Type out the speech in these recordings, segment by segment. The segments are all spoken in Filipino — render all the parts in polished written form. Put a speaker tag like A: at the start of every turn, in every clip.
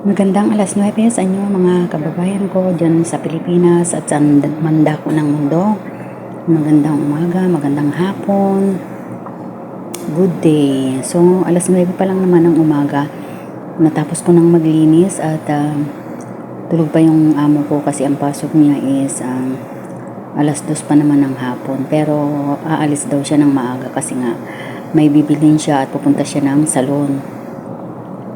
A: Magandang alas 9 sa inyo mga kababayan ko dyan sa Pilipinas at sa manda ko ng mundo. Magandang umaga, magandang hapon, good day. So, alas 9 pa lang naman ng umaga. Natapos ko nang maglinis at tulog pa yung amo ko kasi ang pasok niya is alas 2 pa naman ng hapon. Pero aalis daw siya ng maaga kasi nga may bibilin siya at pupunta siya ng salon.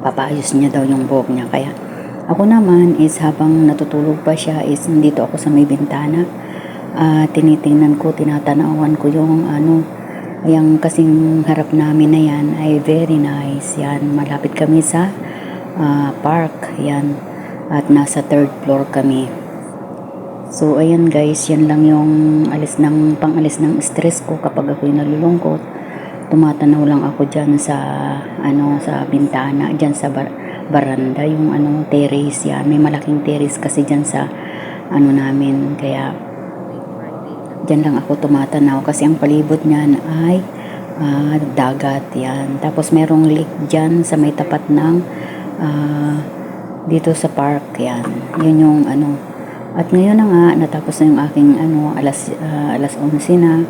A: Papaayos niya daw yung buhok niya. Kaya ako naman is habang natutulog pa siya is nandito ako sa may bintana. Tinitingnan ko, tinatanawan ko yung yung kasing harap namin na yan ay very nice. Yan, malapit kami sa park. Yan, at nasa third floor kami. So ayan guys, yan lang yung pang-alis ng stress ko kapag ako'y nalulungkot. Tumatanaw lang ako diyan sa sa bintana, diyan sa baranda, yung terrace yan. May malaking terrace kasi diyan sa namin, kaya diyan lang ako tumatanaw kasi ang palibot niyan ay dagat yan. Tapos merong lake diyan sa may tapat ng dito sa park yan. Yun yung At ngayon na nga natapos na yung aking alas 11 na.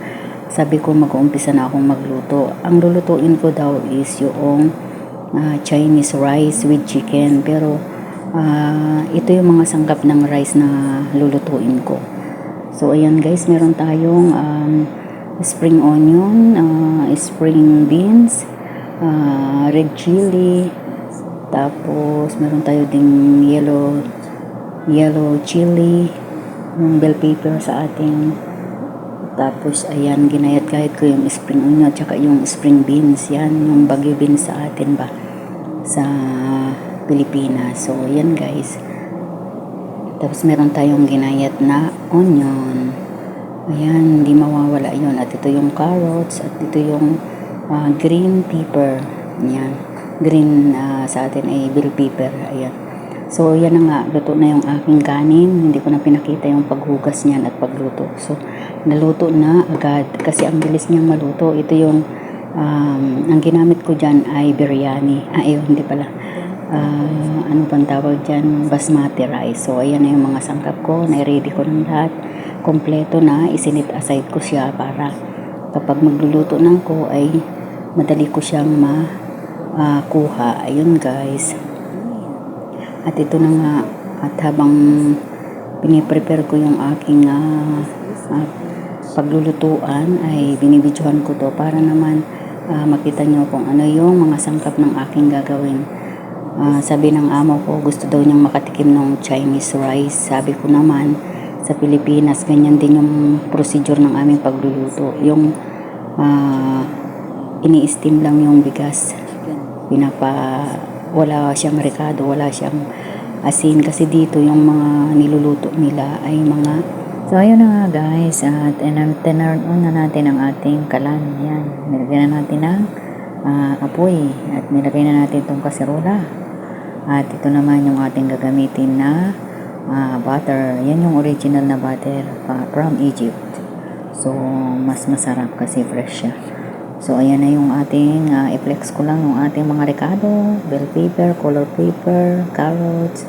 A: Sabi ko mag-uumpisa na akong magluto. Ang lulutuin ko daw is yung Chinese rice with chicken. Pero ito yung mga sangkap ng rice na lulutuin ko. So ayan guys, meron tayong spring onion, spring beans, red chili, tapos meron tayo ding yellow chili, yung bell pepper sa ating. Tapos ayan, ginayat-gayat ko yung spring onion at saka yung spring beans. Yan, yung bagyo beans sa atin ba sa Pilipinas. So yan guys. Tapos meron tayong ginayat na onion. Ayan, hindi mawawala yun. At ito yung carrots at ito yung green pepper. Yan, green sa atin ay bell pepper. Ayan. So, yan na nga, luto na yung aking kanin. Hindi ko na pinakita yung paghugas niyan at pagluto. So, naluto na agad kasi ang bilis niyang maluto. Ito yung, ang ginamit ko dyan ay biryani. Hindi pala. Ano pang tawag dyan? Basmati rice. So, ayan na yung mga sangkap ko. Na-ready ko ng lahat. Kompleto na. Isinit aside ko siya para kapag magluluto na ako ay madali ko siyang makuha. Ayun guys. At ito na nga, at habang piniprepare ko yung aking paglulutuan ay binibidyohan ko to para naman makita nyo kung ano yung mga sangkap ng aking gagawin. Sabi ng amo ko, gusto daw niyang makatikim ng Chinese rice. Sabi ko naman, sa Pilipinas, ganyan din yung procedure ng aming pagluluto. Yung ini-steam lang yung bigas. Wala siyang rekado, wala siyang asin kasi dito yung mga niluluto nila ay mga. So ayun na nga guys, at turn on na natin ang ating kalan. Yan, nilagyan na natin ng apoy at nilagay na natin itong kaserola. At ito naman yung ating gagamitin na butter. Yan yung original na butter from Egypt. So mas masarap kasi fresh siya. So, ayan na yung ating, i-flex ko lang yung ating mga rekado, bell pepper, color pepper, carrots,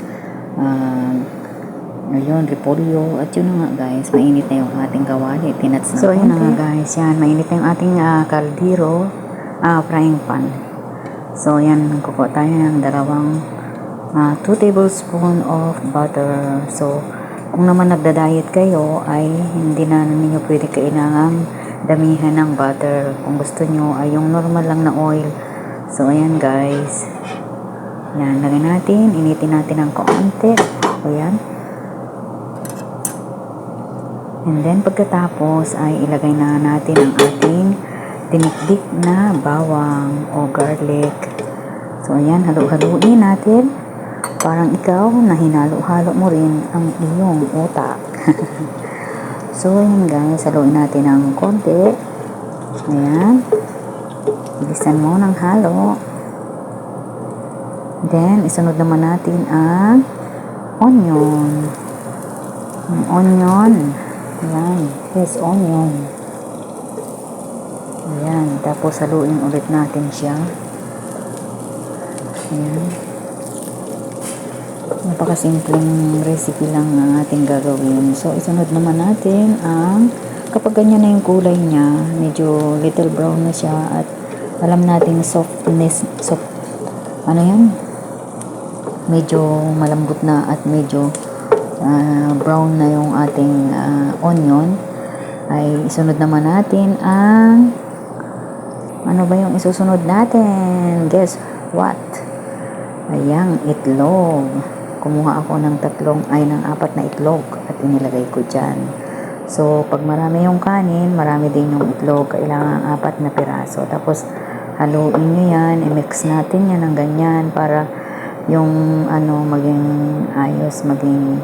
A: ayun, repolyo, at yun na nga guys, mainit na yung ating kawali, tinats na. So, ayun na nga guys, yan, mainit na yung ating kaldero, frying pan. So, ayan, kukuha tayo ng 2 tablespoon of butter. So, kung naman nagda-diet kayo, ay hindi na ninyo pwede kailangan damihan ng butter. Kung gusto nyo ay yung normal lang na oil. So ayan guys, yan, lagyan natin, initin natin ng kaunti. So yan, and then pagkatapos ay ilagay na natin ang ating tinikdik na bawang o garlic. So ayan, halo-haluin natin parang ikaw na hinalo-halo mo rin ang iyong utak. So, ayan guys, haluin natin ng konti. Ayan. Bilisan mo ng halo. Then, isunod naman natin ang onion. Ang onion. Ayan. Yes, onion. Ayan. Tapos, haluin ulit natin siya. Ayan. Napakasimpleng recipe lang ang ating gagawin. So, isunod naman natin ang kapag ganyan na yung kulay niya, medyo little brown na siya at alam natin softness, ano yan? Medyo malambot na at medyo brown na yung ating onion, ay isunod naman natin ang ano ba yung isusunod natin? Guess what? Ayang itlog. Kumuha ako ng apat na itlog at inilagay ko dyan. So, pag marami yung kanin, marami din yung itlog. Kailangan 4 na piraso. Tapos, haluin nyo yan. I-mix natin yan ng ganyan para yung maging ayos, maging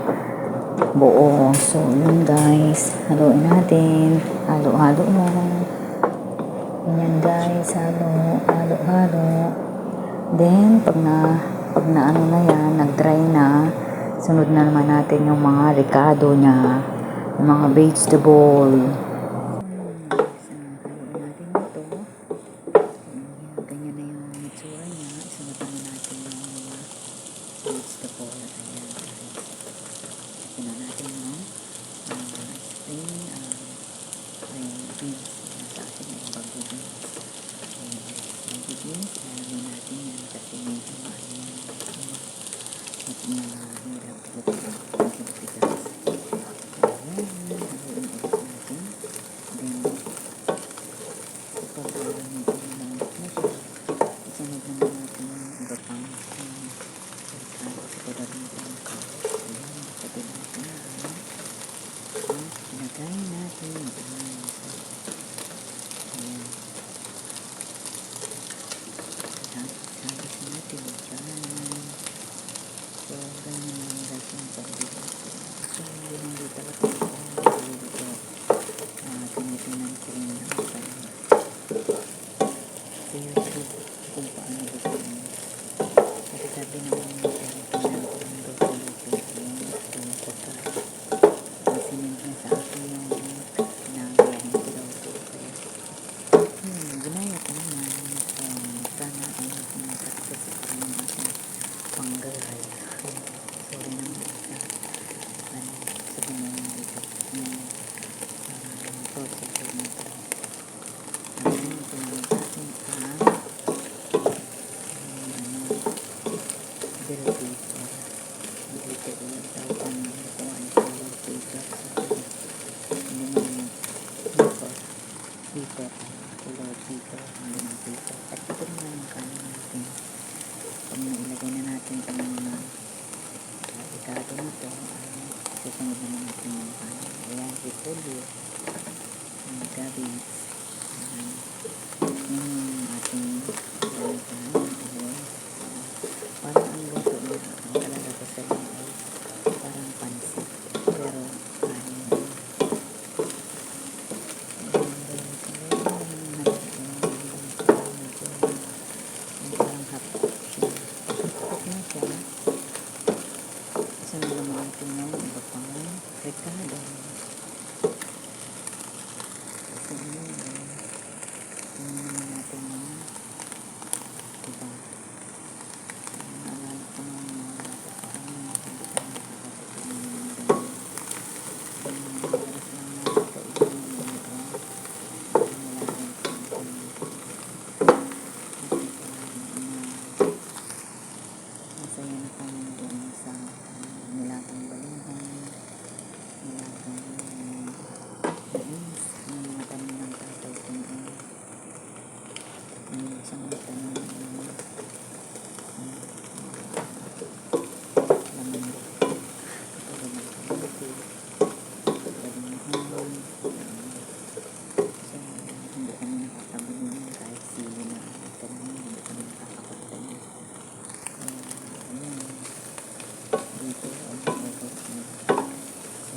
A: buo. So, yun guys. Haluin natin. Halo-halo mo. Ganyan guys. Halo-halo. Then, pag na ano na yan, nag-dry na, sunod na naman natin yung mga ricado niya, yung mga vegetable. Haluin natin ito. Ganyan na yung itsura niya. Sunod naman natin yung mga vegetable. Ayan guys. Ito na natin yung spring, beans. Sa akin ay bago beans. Bago beans, lalagyan natin yan kasi medyo mahirap lutuin. Tigas. Ayan, haluin ulit natin. Then, kapag medyo malambot na siya, isunod naman natin yung iba pang siguro rin yung carrot. Ayan, sabi natin yan. Ilagay natin yan. Ayan. Sabis natin dyan. So, ganyan lang guys yung pagbibig. So, yun ang dito ako dito. Tinitingnan ko rin ang YouTube kung paano gusto mo. Kasi sabi naman yung tinitingnan ko ang YouTube yung gusto ko ka. Sinend niya sa akin yung link na galing ko daw ito. Kaya, ginaya ko naman. So, sana ay maging successful yung aking panggalay. Sorry naman sa sabi mo yung dito yung process nito. Ayan, sinunod natin ang bell paper. Dito yung tawag ng nakuha ay bell paper. Hindi naman paper. Color paper. Hindi naman paper. At ito naman yung kanin natin. Pag nailagay na natin itong mga ikado nito, susunod naman natin yung kanin. Ayan, repolyo, cabbage, yung ating kanin. Parang ang luto na ang talaga ko sa lang ay parang pansit. Pero kanin din. Parang hapot siya. Hapot na siya. Sunod naman natin yung iba pang ricado. So, yun naman natin yung iba. Naalala ko naman yung masaya na kami doon sa nilatang balinghoy, nilatang mais, yung mga tanim ng tatay ko noon. Yung isang tanim ng laman katulad ng kamote, balinghoy. So, hindi kami nakakabili niyan kahit sili na tanim, hindi kami nakakapagta niyan. Dito ang nilagay niya. So,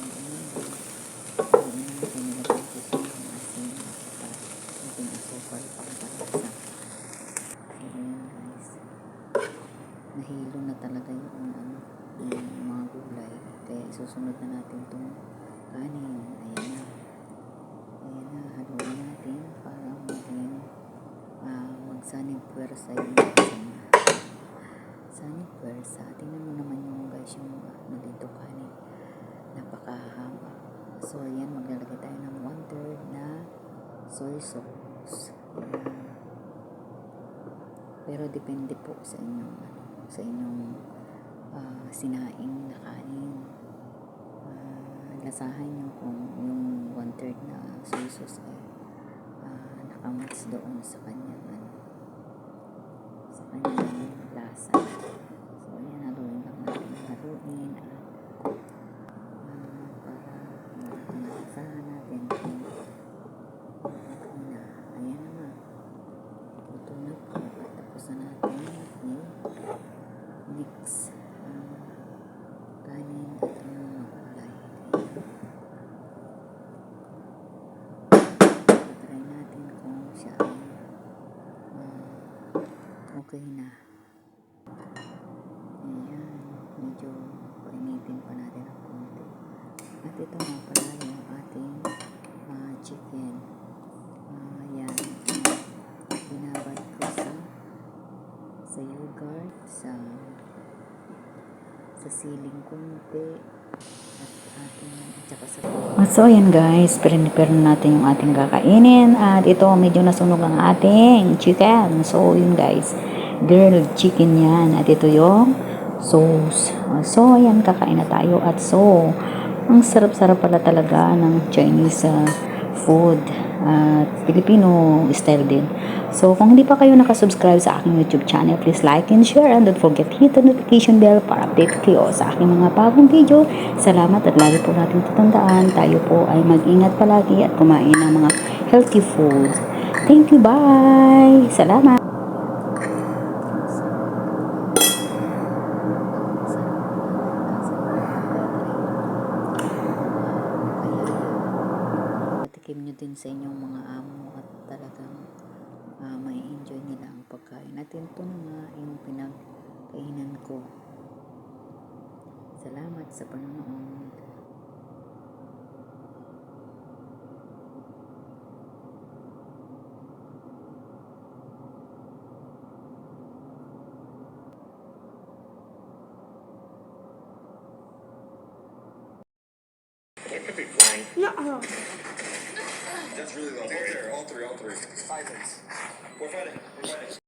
A: natin nilagay ko sa asin at ating asukal pangkalasa. So, yun guys. Nahilo na talaga yung mga gulay. Kaya susunod na natin itong kanin. Ayan na. Ayan na. Haluin natin para maging magsanib puwersa yung sanib puwersa. Tingnan mo naman yung guys yung ano dito kanin. Napakahaba. So ayan, maglalagay tayo ng 1/3 na soy sauce. Ayan. Pero depende po sa inyong ano, sa inyong sinaing na kanin. Lasahan nyo kung yung 1/3 na soy sauce ay nakamatch doon sa kanyang ano, sa kanyang lasa. So ayan, haluin lang natin, haluin at para malasahan natin kung na. Ayan na nga, ito na po, tapos na natin i-mix kanin at yung mga gulay. Try natin kung siya ay okay na. Ayan, medyo painitin pa natin ang konti. At ito nga pala yung ating chicken. Ayan, binabad ko sa yogurt, sa siling konti, at tsaka sa so ayan guys, prepare na natin yung ating kakainin. At ito, medyo nasunog ang ating chicken. So yun guys, grilled chicken yan. At ito yung sauce. So ayan, kakain na tayo. At so, ang sarap-sarap pala talaga ng Chinese food at Filipino style din. So kung hindi pa kayo nakasubscribe sa aking YouTube channel, please like and share, and don't forget to hit the notification bell para update kayo sa aking mga bagong video. Salamat, at lagi po natin tatandaan, tayo po ay mag-ingat palagi at kumain ng mga healthy food. Thank you, bye! Salamat! Patikim nyo din sa inyong mga amo at talagang may enjoy nila ang pagkain. At ito na nga yung pinagkainan ko. Salamat sa panonood.
B: It could be flying.
C: No.
B: That's really low. All three. 5 minutes. We're fighting.